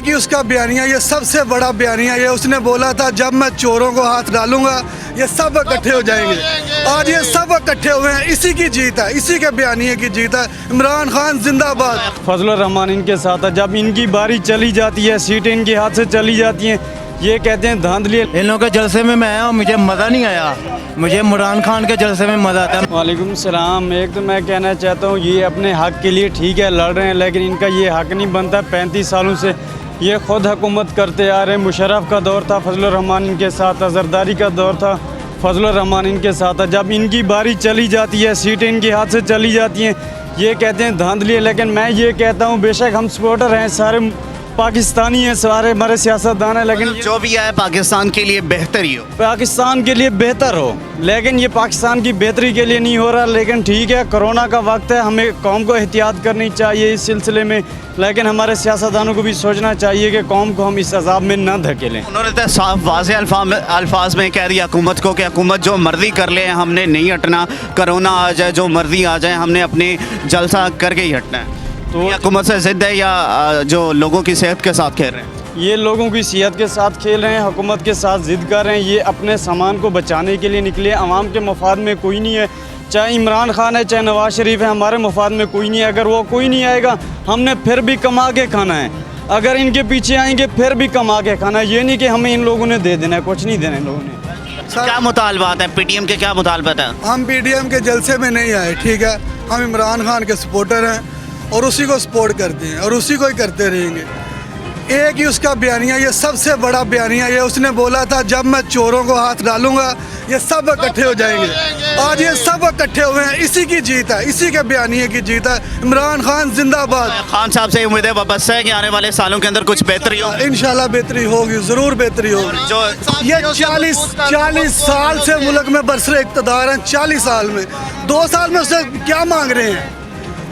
एक ही उसका बयानिया, ये सबसे बड़ा बयानिया ये उसने बोला था जब मैं चोरों को हाथ डालूंगा ये सब इकट्ठे हो जाएंगे। आज ये सब इकट्ठे हुए हैं, इसी की जीत है, इसी के बयानिए की जीत है। इमरान खान जिंदाबाद। फजलुर रहमान इनके साथ है। जब इनकी बारी चली जाती है, सीटें इनके हाथ से चली जाती हैं, ये कहते हैं धांधली। इन लोगों के जलसे में मैं आया और मुझे मज़ा नहीं आया, मुझे इमरान खान के जलसे में मज़ा आता है। वालेकुम सलाम। एक तो मैं कहना चाहता हूँ ये अपने हक़ के लिए ठीक है लड़ रहे हैं, लेकिन इनका ये हक़ नहीं बनता। 35 सालों से ये ख़ुद हुकूमत करते आ रहे हैं। मुशर्रफ का दौर था, फजलुर रहमान इनके साथ था। जरदारी का दौर था, फजलुर रहमान इनके साथ था। जब इनकी बारी चली जाती है, सीटें इनके हाथ से चली जाती हैं, ये कहते हैं धांधली। लेकिन मैं ये कहता हूँ बेशक हम सपोर्टर हैं, सारे पाकिस्तानी हैं, सारे हमारे सियासतदान हैं, लेकिन जो भी है पाकिस्तान के लिए बेहतर ही हो, पाकिस्तान के लिए बेहतर हो। लेकिन ये पाकिस्तान की बेहतरी के लिए नहीं हो रहा। लेकिन ठीक है, कोरोना का वक्त है, हमें कौम को एहतियात करनी चाहिए इस सिलसिले में। लेकिन हमारे सियासतदानों को भी सोचना चाहिए कि कौम को हम इस अजाब में न धकेलें। उन्होंने तो साफ वाज़ेह अल्फाज में कह दिया हुकूमत को कि हुकूमत जो मर्जी कर ले, हमने नहीं हटना। कोरोना आ जाए, जो मर्जी आ जाए, हमने अपने जलसा करके ही हटना है। तो हुकूमत से ज़िद है या जो लोगों की सेहत के साथ खेल रहे हैं? ये लोगों की सेहत के साथ खेल रहे हैं, हुकूमत के साथ ज़िद कर रहे हैं। ये अपने सामान को बचाने के लिए निकले। अवाम के मफाद में कोई नहीं है, चाहे इमरान खान है, चाहे नवाज शरीफ है, हमारे मफाद में कोई नहीं है। अगर वो कोई नहीं आएगा, हमने फिर भी कमा के खाना है। अगर इनके पीछे आएंगे फिर भी कमा के खाना है। ये नहीं कि हमें इन लोगों ने दे देना है, कुछ नहीं देना इन लोगों ने। क्या मुतालबात है PTM के, क्या मुतालबात है? हम PTM के जलसे में नहीं आए, ठीक है। हम इमरान खान के सपोर्टर हैं और उसी को सपोर्ट करते हैं और उसी को ही करते रहेंगे। एक ही उसका बयानिया, ये सबसे बड़ा बयानिया ये उसने बोला था जब मैं चोरों को हाथ डालूंगा ये सब इकट्ठे हो जाएंगे। आज ये सब इकट्ठे हुए हैं, इसी की जीत है, इसी के बयानिए की जीत है। इमरान खान जिंदाबाद। खान साहब से उम्मीदें वाबस्ता है कि आने वाले सालों के अंदर कुछ बेहतरी हो। इंशाल्लाह बेहतरी होगी, ज़रूर बेहतरी होगी। जो ये 40 साल से मुल्क में बरसरे इक़्तिदार हैं। 40 साल में 2 साल में उससे क्या मांग रहे हैं?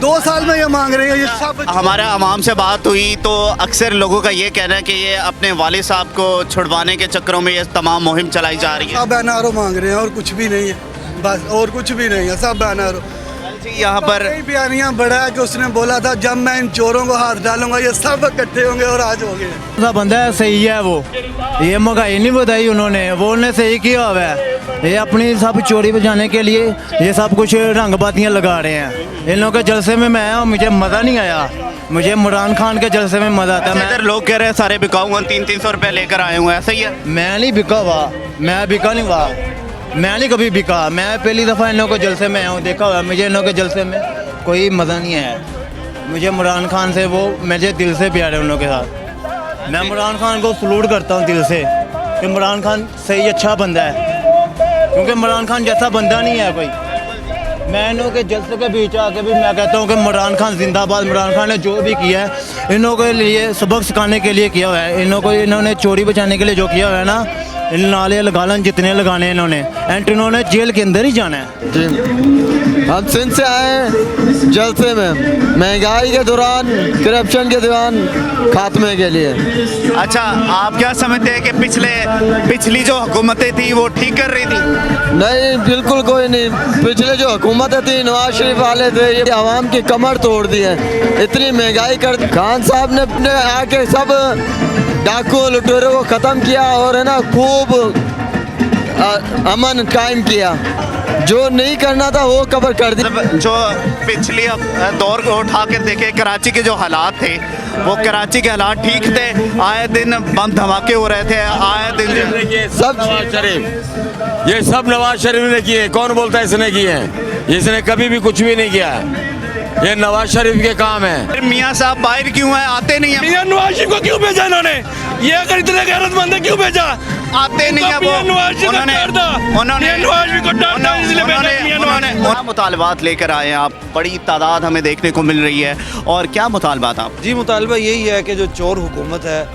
2 साल में ये मांग रहे हैं। ये सब हमारे अवाम से बात हुई तो अक्सर लोगों का ये कहना है कि ये अपने वालिद साहब को छुड़वाने के चक्करों में ये तमाम मुहिम चलाई जा रही है। सब एनआरओ मांग रहे हैं और कुछ भी नहीं है, बस और कुछ भी नहीं है, सब एनआरओ। यहाँ पर बयानिया बड़ा है कि उसने बोला था जब मैं इन चोरों को हाथ डालूंगा ये सब इकट्ठे होंगे और आज हो गए। बंदा है सही है वो, ये महंगाई नहीं बताई उन्होंने, वो उन्होंने सही किया हुआ है। ये अपनी सब चोरी बचाने के लिए ये सब कुछ रंगबातियाँ लगा रहे हैं। इन लोगों के जलसे में मैं आया और मुझे मज़ा नहीं आया, मुझे इमरान खान के जलसे में मज़ा आता है। इधर लोग कह रहे हैं सारे बिकाऊ 300-300 रुपये लेकर आए हुए हैं, ऐसा ही है? मैं नहीं बिका हुआ, मैं बिका नहीं हुआ, मैं नहीं कभी बिका। मैं पहली दफ़ा इन लोगों के जलसे में आया हूँ, देखा हुआ मुझे इन लोगों के जलसे में कोई मज़ा नहीं आया। मुझे इमरान खान से वो मुझे दिल से प्यार है उन लोगों के साथ। मैं इमरान खान को सलूट करता हूँ दिल से। इमरान खान सही अच्छा बंदा है, क्योंकि इमरान खान जैसा बंदा नहीं है कोई। मैं इन लोगों के जलसे के बीच आके भी मैं कहता हूँ कि इमरान खान जिंदाबाद। इमरान खान ने जो भी किया है इन लोगों के लिए सबक सिखाने के लिए किया हुआ है। इन्होंने चोरी बचाने के लिए जो किया हुआ है ना, इन नाले लगालन जितने लगाने हैं इन्होंने, एंड इन्होंने जेल के अंदर ही जाना है। जी हम सिंध से आए हैं जलसे में, महंगाई के दौरान, करप्शन के दौरान खात्मे के लिए। अच्छा, आप क्या समझते हैं कि पिछली जो हुकूमतें थी वो ठीक कर रही थी? नहीं, बिल्कुल कोई नहीं। पिछले जो हुकूमतें थी, नवाज शरीफ वाले थे, ये आवाम की कमर तोड़ दी है। इतनी महंगाई कर खान साहब ने अपने आके सब डाकू लुटेरों को ख़त्म किया और है ना खूब अमन कायम किया। जो नहीं करना था वो कवर कर दिया। जो पिछली दौर को उठा के देखे, कराची के जो हालात थे वो कराची के हालात ठीक थे। आए दिन बम धमाके हो रहे थे, आए दिन सब नवाज शरीफ, ये सब नवाज शरीफ ने किए। कौन बोलता है इसने किए हैं? इसने कभी भी कुछ भी नहीं किया है, ये नवाज शरीफ के काम है। मियाँ साहब बाहर क्यों है, आते नहीं है? मियाँ नवाज शरीफ को क्यों भेजा इन्होंने? ये अगर इतने गैरतमंद है क्यों भेजा? आते नहीं है वो। क्या मुतालबात लेकर आए हैं आप? बड़ी तादाद हमें देखने को मिल रही है, और क्या मुतालबात आप? जी, मुतालबा यही है कि जो चोर हुकूमत है,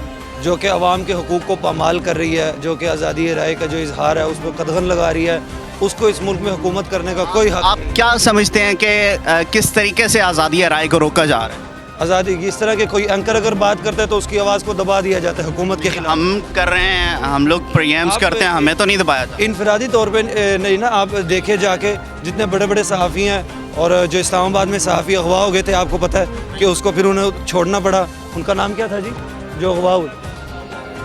जो कि अवाम के हकूक़ को पामाल कर रही है, जो कि आज़ादी राय का जो इजहार है उस पर कदगन लगा रही है, उसको इस मुल्क में हुकूमत करने का कोई हक। आप क्या समझते हैं कि किस तरीके से आज़ादी राय को रोका जा रहा है? आज़ादी इस तरह के कोई एंकर अगर बात करता है तो उसकी आवाज़ को दबा दिया जाता है हुकूमत के खिलाफ। हम कर रहे हैं, हम लोग प्रोग्राम्स करते हैं, हमें तो नहीं दबाया जाता। इनफरादी तौर पे नहीं ना, आप देखे जाके जितने बड़े बड़े सहाफ़ी हैं और जो इस्लामाबाद में सहाफ़ी अगवा हो गए थे, आपको पता है कि उसको फिर उन्हें छोड़ना पड़ा। उनका नाम क्या था जी? जो अगवा हुए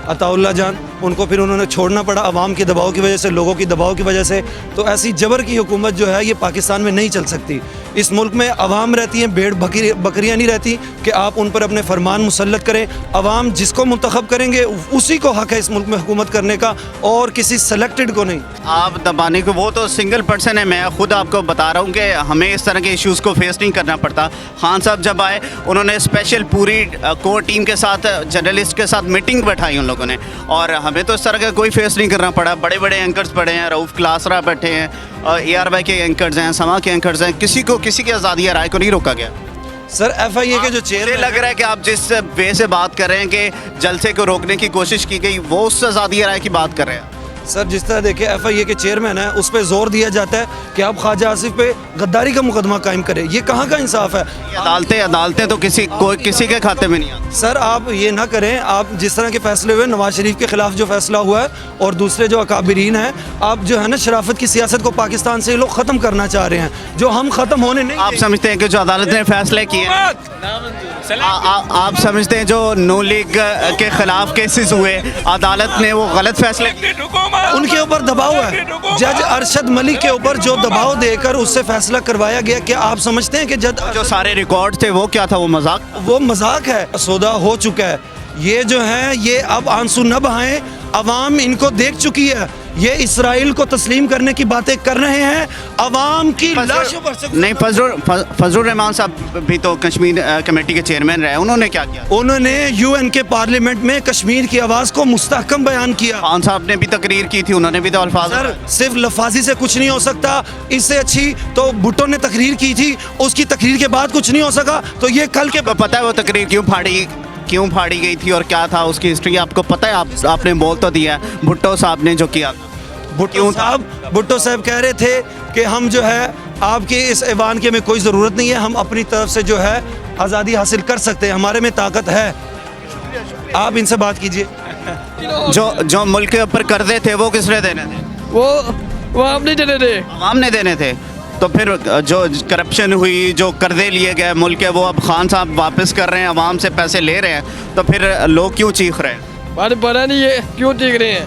अताउल्ला जान, उनको फिर उन्होंने छोड़ना पड़ा अवाम के दबाव की वजह से, लोगों की दबाव की वजह से। तो ऐसी जबर की हुकूमत जो है ये पाकिस्तान में नहीं चल सकती। इस मुल्क में अवाम रहती हैं, भेड़ बकरियाँ नहीं रहती कि आप उन पर अपने फरमान मुसल्लत करें। अवाम जिसको मुंतखब करेंगे उसी को हक है इस मुल्क में हुकूमत करने का, और किसी सेलेक्टेड को नहीं। आप दबाने को, वो तो सिंगल पर्सन है। मैं खुद आपको बता रहा हूँ कि हमें इस तरह के इश्यूज़ को फेस नहीं करना पड़ता। खान साहब जब आए उन्होंने स्पेशल पूरी कोर टीम के साथ, जर्नलिस्ट के साथ मीटिंग बैठाई उन लोगों ने, और हमें तो इस तरह का कोई फेस नहीं करना पड़ा। बड़े बड़े एंकर्स पड़े हैं, रऊफ़ क्लासरा बैठे हैं, ARY के एंकर्स हैं, समा के एंकर्स हैं, किसी की आज़ादी राय को नहीं रोका गया। सर FIA के जो चेयर मुझे लग रहा है कि आप जिस वे से बात कर रहे हैं कि जलसे को रोकने की कोशिश की गई, वो उस आज़ादी राय की बात कर रहे हैं। सर जिस तरह देखिए FIA के चेयरमैन है, उस पर जोर दिया जाता है कि आप ख्वाजा आसिफ पे गद्दारी का मुकदमा कायम करें। ये कहाँ का इंसाफ है? अदालतें तो किसी के खाते में नहीं आती। सर आप ये ना करें, आप जिस तरह के फैसले हुए नवाज शरीफ के खिलाफ जो फैसला हुआ है और दूसरे जो अकाबरीन हैं, आप जो है ना शराफत की सियासत को पाकिस्तान से ये लोग ख़त्म करना चाह रहे हैं, जो हम ख़त्म होने नहीं। आप समझते हैं कि जो अदालत ने फैसले किए, आप समझते हैं जो नून लीग के खिलाफ केसेस हुए, अदालत ने वो गलत फैसले किए? उनके ऊपर दबाव है, जज अरशद मलिक के ऊपर जो दबाव देकर उससे फैसला करवाया गया। क्या आप समझते हैं कि जज जो सारे रिकॉर्ड थे वो क्या था? वो मजाक है। सौदा हो चुका है। ये जो है ये अब आंसू न बहाएं, अवाम इनको देख चुकी है। ये इसराइल को तस्लीम करने की बातें कर रहे हैं, अवाम की लाशों पर नहीं। फजलुर रहमान साहब भी तो कश्मीर कमेटी के चेयरमैन रहे, उन्होंने क्या किया? उन्होंने UN के पार्लियामेंट में कश्मीर की आवाज़ को मुस्तहकम बयान किया। खान साहब ने भी तकरीर की थी, उन्होंने भी तो अल्फाज। सर सिर्फ लफाजी से कुछ नहीं हो सकता, इससे अच्छी तो भुट्टो ने तकरीर की थी, उसकी तकरीर के बाद कुछ नहीं हो सका। तो ये कल के पता है वो तकरीर क्यों फाड़ी गई थी और क्या था उसकी हिस्ट्री आपको पता है? आपने बोल तो दिया भुट्टो साहब ने जो किया। भुट्टो साहब कह रहे थे कि हम जो है आपके इस ऐवान के में कोई ज़रूरत नहीं है, हम अपनी तरफ से जो है आज़ादी हासिल कर सकते हैं, हमारे में ताकत है। आप इनसे बात कीजिए। जो मुल्क के ऊपर कर्जे थे वो किसने देने थे? वो हम नहीं देने थे, आवाम ने देने थे। तो फिर जो करप्शन हुई, जो कर्जे लिए गए मुल्क के, वो अब खान साहब वापस कर रहे हैं, अवाम से पैसे ले रहे हैं, तो फिर लोग क्यों चीख रहे हैं? पता नहीं ये क्यों चीख रहे हैं।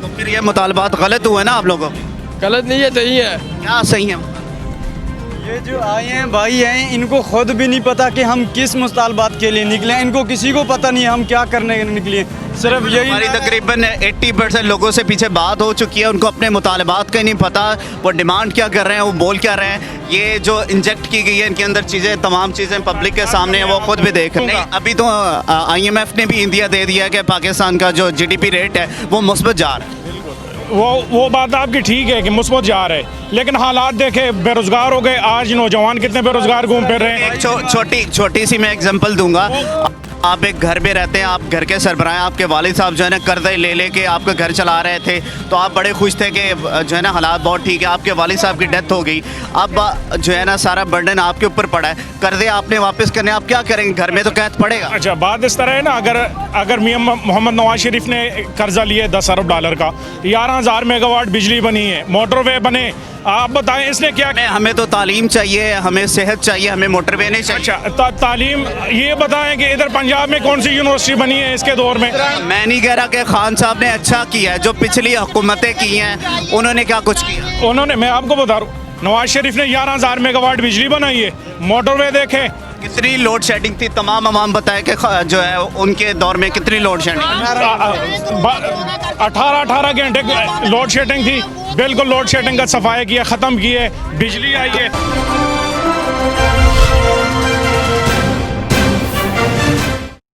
तो फिर ये मुतालबात गलत हुए ना आप लोगों? गलत नहीं है, सही है। क्या सही है? ये जो आए हैं भाई हैं, इनको खुद भी नहीं पता कि हम किस मुतालबात के लिए निकले हैं। इनको किसी को पता नहीं हम क्या करने निकले, सिर्फ यही। हमारी तकरीबन 80% लोगों से पीछे बात हो चुकी है, उनको अपने मुतालबात का ही नहीं पता, वो डिमांड क्या कर रहे हैं, वो बोल क्या रहे हैं। ये जो इंजेक्ट की गई है इनके अंदर चीज़ें, तमाम चीज़ें पब्लिक के सामने है, वो खुद भी देख रहे हैं। अभी तो IMF ने भी इंदिया दे दिया है कि पाकिस्तान का जो GDP रेट है वो मुस्बत जा रहा है। वो बात आपकी ठीक है कि मुस्बत जा रहे हैं, लेकिन हालात देखे, बेरोजगार हो गए। आज नौजवान कितने बेरोजगार घूम फिर रहे हैं। छोटी सी मैं एग्जांपल दूंगा। आप एक घर में रहते हैं, आप घर के सरबराह हैं, आपके वालिद साहब जो है ना कर्जे ले लेके आपका घर चला रहे थे, तो आप बड़े खुश थे कि जो है ना हालात बहुत ठीक है। आपके वालिद साहब की डेथ हो गई, अब जो है ना सारा बर्डन आपके ऊपर पड़ा है, कर्जे आपने वापस करने, आप क्या करेंगे? घर में तो कैद पड़ेगा। अच्छा, बात इस तरह है ना, अगर मियां मोहम्मद नवाज शरीफ ने कर्जा लिए $10 अरब का, 11,000 मेगावाट बिजली बनी है, मोटरवे बने, आप बताएं इसने क्या किया? हमें तो तालीम चाहिए, हमें सेहत चाहिए, हमें मोटरवे नहीं चाहिए। अच्छा, तालीम ये बताएं कि इधर पंजाब में कौन सी यूनिवर्सिटी बनी है इसके दौर में? मैं नहीं कह रहा कि खान साहब ने अच्छा किया है, जो पिछली हुकूमतें की हैं उन्होंने क्या कुछ किया? मैं आपको बता रहा हूँ, नवाज शरीफ ने 11,000 मेगावाट बिजली बनाई है, मोटरवे देखे, कितनी लोड शेडिंग थी, तमाम अवाम बताए कि जो है उनके दौर में कितनी लोड शेडिंग? 18 घंटे लोड शेडिंग थी। बिल्कुल लोड शेडिंग का सफाया किया, ख़त्म किए, बिजली आई है।